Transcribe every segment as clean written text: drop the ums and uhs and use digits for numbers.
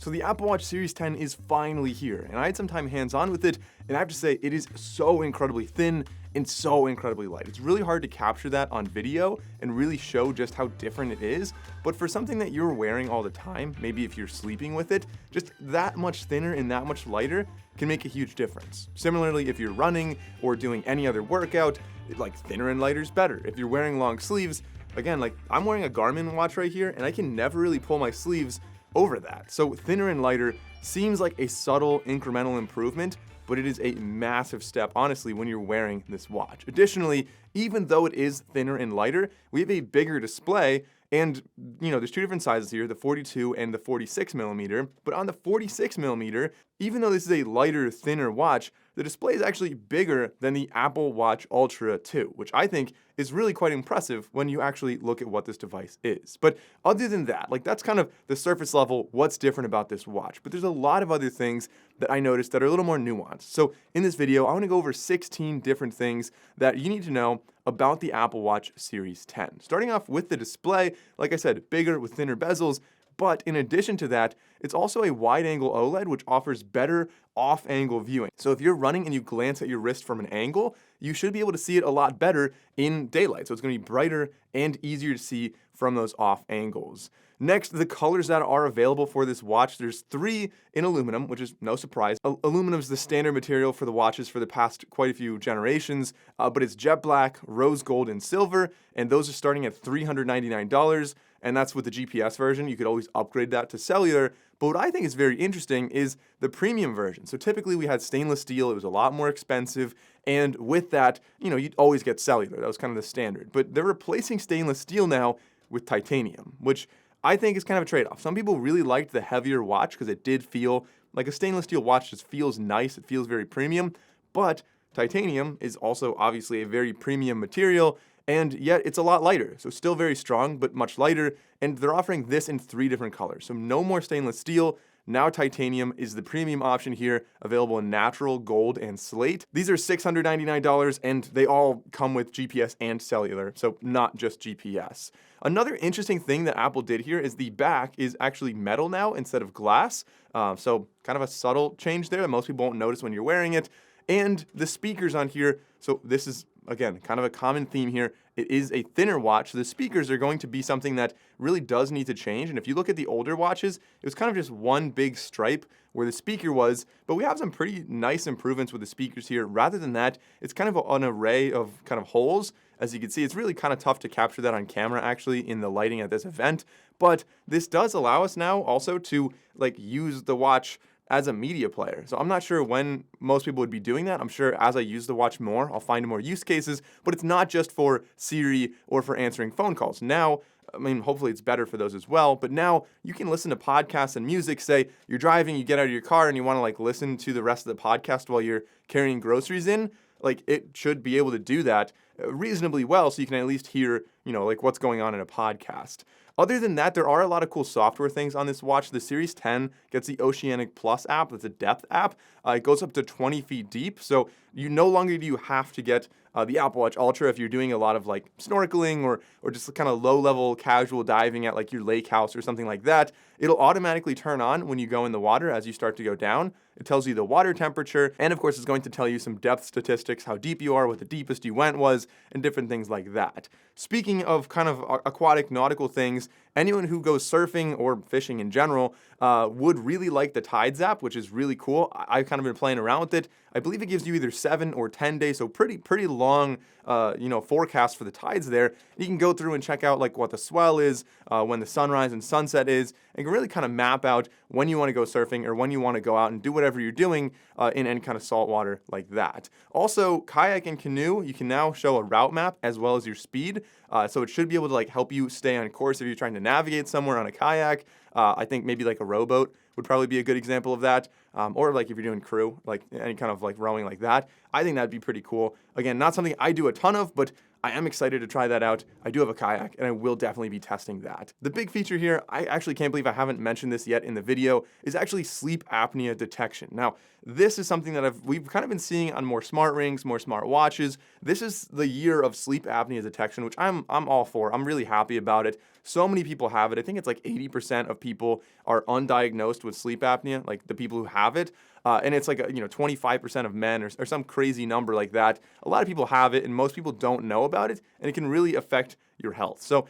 So the Apple Watch Series 10 is finally here, and I had some time hands-on with it, and I have to say, it is so incredibly thin and so incredibly light. It's really hard to capture that on video and really show just how different it is, but for something that you're wearing all the time, maybe if you're sleeping with it, just that much thinner and that much lighter can make a huge difference. Similarly, if you're running or doing any other workout, like thinner and lighter is better. If you're wearing long sleeves, again, like I'm wearing a Garmin watch right here, and I can never really pull my sleeves over that. So thinner and lighter seems like a subtle incremental improvement, but it is a massive step, honestly, when you're wearing this watch. Additionally, even though it is thinner and lighter, we have a bigger display, and there's two different sizes here, the 42 and the 46 millimeter. But on the 46 millimeter, even though this is a lighter, thinner watch, the display is actually bigger than the Apple Watch Ultra 2, which I think is really quite impressive when you actually look at what this device is. But other than that, that's kind of the surface level, what's different about this watch. But there's a lot of other things that I noticed that are a little more nuanced. So in this video, I want to go over 16 different things that you need to know about the Apple Watch Series 10. Starting off with the display, like I said, bigger with thinner bezels. But in addition to that, it's also a wide-angle OLED, which offers better off-angle viewing. So if you're running and you glance at your wrist from an angle, you should be able to see it a lot better in daylight. So it's going to be brighter and easier to see from those off angles. Next, the colors that are available for this watch. There's 3 in aluminum, which is no surprise. Aluminum is the standard material for the watches for the past quite a few generations, but it's jet black, rose gold, and silver, and those are starting at $399, and that's with the GPS version. You could always upgrade that to cellular. But what I think is very interesting is the premium version. So typically we had stainless steel, it was a lot more expensive, and with that, you'd always get cellular. That was kind of the standard. But they're replacing stainless steel now with titanium, which I think is kind of a trade-off. Some people really liked the heavier watch because it did feel like a stainless steel watch just feels nice. It feels very premium, but titanium is also obviously a very premium material, and yet it's a lot lighter. So still very strong, but much lighter, and they're offering this in 3 different colors. So no more stainless steel. Now titanium is the premium option here, available in natural, gold, and slate. These are $699, and they all come with GPS and cellular, so not just GPS. Another interesting thing that Apple did here is the back is actually metal now instead of glass. So kind of a subtle change there that most people won't notice when you're wearing it. And the speakers on here, so this is, again, kind of a common theme here. It is a thinner watch, so the speakers are going to be something that really does need to change. And if you look at the older watches, it was kind of just one big stripe where the speaker was, but we have some pretty nice improvements with the speakers here. Rather than that, it's kind of an array of kind of holes. As you can see, it's really kind of tough to capture that on camera actually in the lighting at this event, but this does allow us now also to use the watch as a media player. So I'm not sure when most people would be doing that. I'm sure as I use the watch more, I'll find more use cases, but it's not just for Siri or for answering phone calls. Now, hopefully it's better for those as well, but now you can listen to podcasts and music. Say you're driving, you get out of your car and you want to listen to the rest of the podcast while you're carrying groceries in. It should be able to do that reasonably well, so you can at least hear, what's going on in a podcast. Other than that, there are a lot of cool software things on this watch. The Series 10 gets the Oceanic Plus app. That's a depth app. It goes up to 20 feet deep, so you no longer do you have to get the Apple Watch Ultra if you're doing a lot of snorkeling or just kind of low-level casual diving at your lake house or something like that. It'll automatically turn on when you go in the water as you start to go down. It tells you the water temperature, and of course it's going to tell you some depth statistics, how deep you are, what the deepest you went was, and different things like that. Speaking of kind of aquatic nautical things, anyone who goes surfing or fishing in general would really like the Tides app, which is really cool. I've kind of been playing around with it. I believe it gives you either 7 or 10 days, so pretty long forecast for the tides there. You can go through and check out what the swell is, when the sunrise and sunset is, and can really kind of map out when you want to go surfing or when you want to go out and do whatever you're doing in any kind of salt water like that. Also, kayak and canoe, you can now show a route map as well as your speed, so it should be able to help you stay on course if you're trying to navigate somewhere on a kayak. I think maybe a rowboat would probably be a good example of that, or if you're doing crew, any kind of rowing like that. I think that'd be pretty cool. Again, not something I do a ton of, but I am excited to try that out. I do have a kayak, and I will definitely be testing that. The big feature here, I actually can't believe I haven't mentioned this yet in the video, is actually sleep apnea detection. Now, this is something that we've kind of been seeing on more smart rings, more smart watches. This is the year of sleep apnea detection, which I'm all for. I'm really happy about it. So many people have it. I think it's like 80% of people are undiagnosed with sleep apnea, like the people who have it. And it's like 25% of men or some crazy number like that. A lot of people have it, and most people don't know about it, and it can really affect your health. So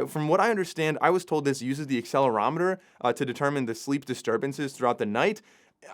from what I understand, I was told this uses the accelerometer to determine the sleep disturbances throughout the night.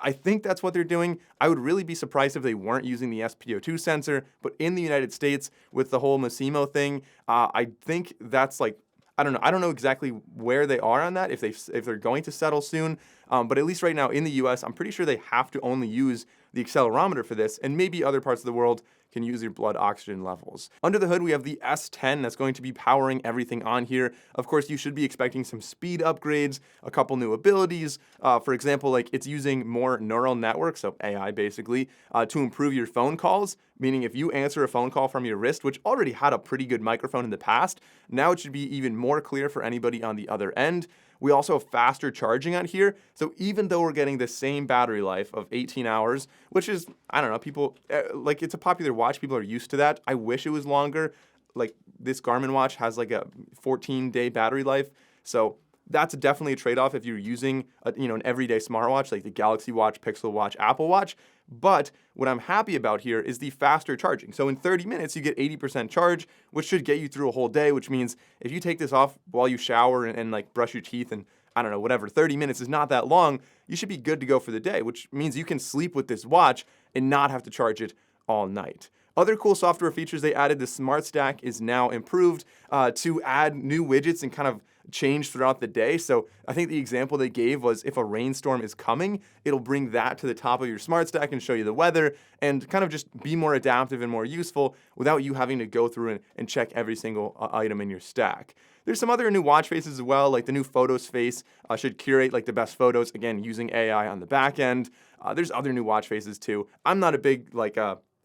I think that's what they're doing. I would really be surprised if they weren't using the SpO2 sensor, but in the United States with the whole Masimo thing, I think that's like, I don't know exactly where they are on that, if they're going to settle soon. But at least right now in the US, I'm pretty sure they have to only use the accelerometer for this, and maybe other parts of the world can use your blood oxygen levels. Under the hood, we have the S10 that's going to be powering everything on here. Of course, you should be expecting some speed upgrades, a couple new abilities. For example, like it's using more neural networks, so AI basically, to improve your phone calls, meaning if you answer a phone call from your wrist, which already had a pretty good microphone in the past, now it should be even more clear for anybody on the other end. We also have faster charging on here. So even though we're getting the same battery life of 18 hours, which is, I don't know, people, like it's a popular watch. People are used to that. I wish it was longer. Like this Garmin watch has like a 14-day battery life. So that's definitely a trade-off if you're using an everyday smartwatch like the Galaxy Watch, Pixel Watch, Apple Watch. But what I'm happy about here is the faster charging. So in 30 minutes, you get 80% charge, which should get you through a whole day, which means if you take this off while you shower and like brush your teeth and I don't know, whatever, 30 minutes is not that long, you should be good to go for the day, which means you can sleep with this watch and not have to charge it all night. Other cool software features they added, the Smart Stack is now improved to add new widgets and kind of change throughout the day. So I think the example they gave was if a rainstorm is coming, it'll bring that to the top of your Smart Stack and show you the weather and kind of just be more adaptive and more useful without you having to go through and check every single item in your stack. There's some other new watch faces as well, like the new Photos face should curate like the best photos, again, using AI on the back end. There's other new watch faces too. I'm not a big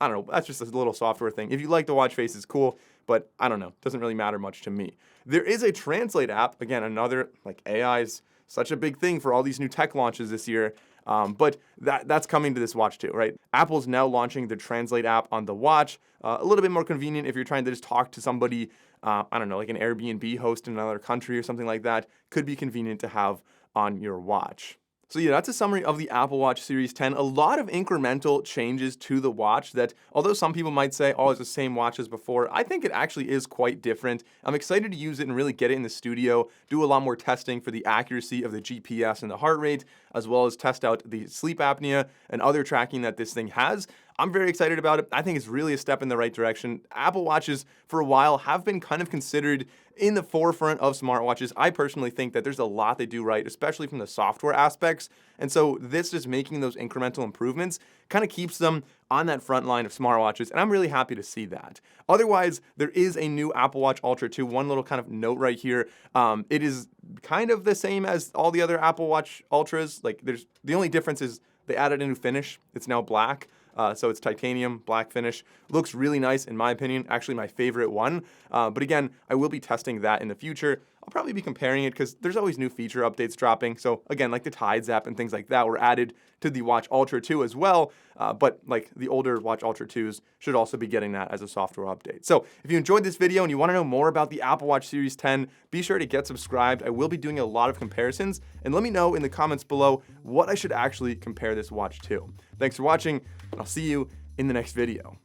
I don't know, that's just a little software thing. If you like the watch face, it's cool, but I don't know, doesn't really matter much to me. There is a Translate app, again, another, like AI is such a big thing for all these new tech launches this year, but that's coming to this watch too, right? Apple's now launching the Translate app on the watch, a little bit more convenient if you're trying to just talk to somebody, I don't know, like an Airbnb host in another country or something like that, could be convenient to have on your watch. So yeah, that's a summary of the Apple Watch Series 10. A lot of incremental changes to the watch that, although some people might say, oh, it's the same watch as before, I think it actually is quite different. I'm excited to use it and really get it in the studio, do a lot more testing for the accuracy of the GPS and the heart rate, as well as test out the sleep apnea and other tracking that this thing has. I'm very excited about it. I think it's really a step in the right direction. Apple Watches, for a while, have been kind of considered in the forefront of smartwatches. I personally think that there's a lot they do right, especially from the software aspects. And so this just making those incremental improvements kind of keeps them on that front line of smartwatches, and I'm really happy to see that. Otherwise, there is a new Apple Watch Ultra 2. One little kind of note right here. It is kind of the same as all the other Apple Watch Ultras. Like, the only difference is they added a new finish. It's now black. So it's titanium, black finish. Looks really nice in my opinion, actually my favorite one. But again, I will be testing that in the future. I'll probably be comparing it because there's always new feature updates dropping. So again, like the Tides app and things like that were added to the Watch Ultra 2 as well. But like the older Watch Ultra 2s should also be getting that as a software update. So if you enjoyed this video and you want to know more about the Apple Watch Series 10, be sure to get subscribed. I will be doing a lot of comparisons, and let me know in the comments below what I should actually compare this watch to. Thanks for watching, and I'll see you in the next video.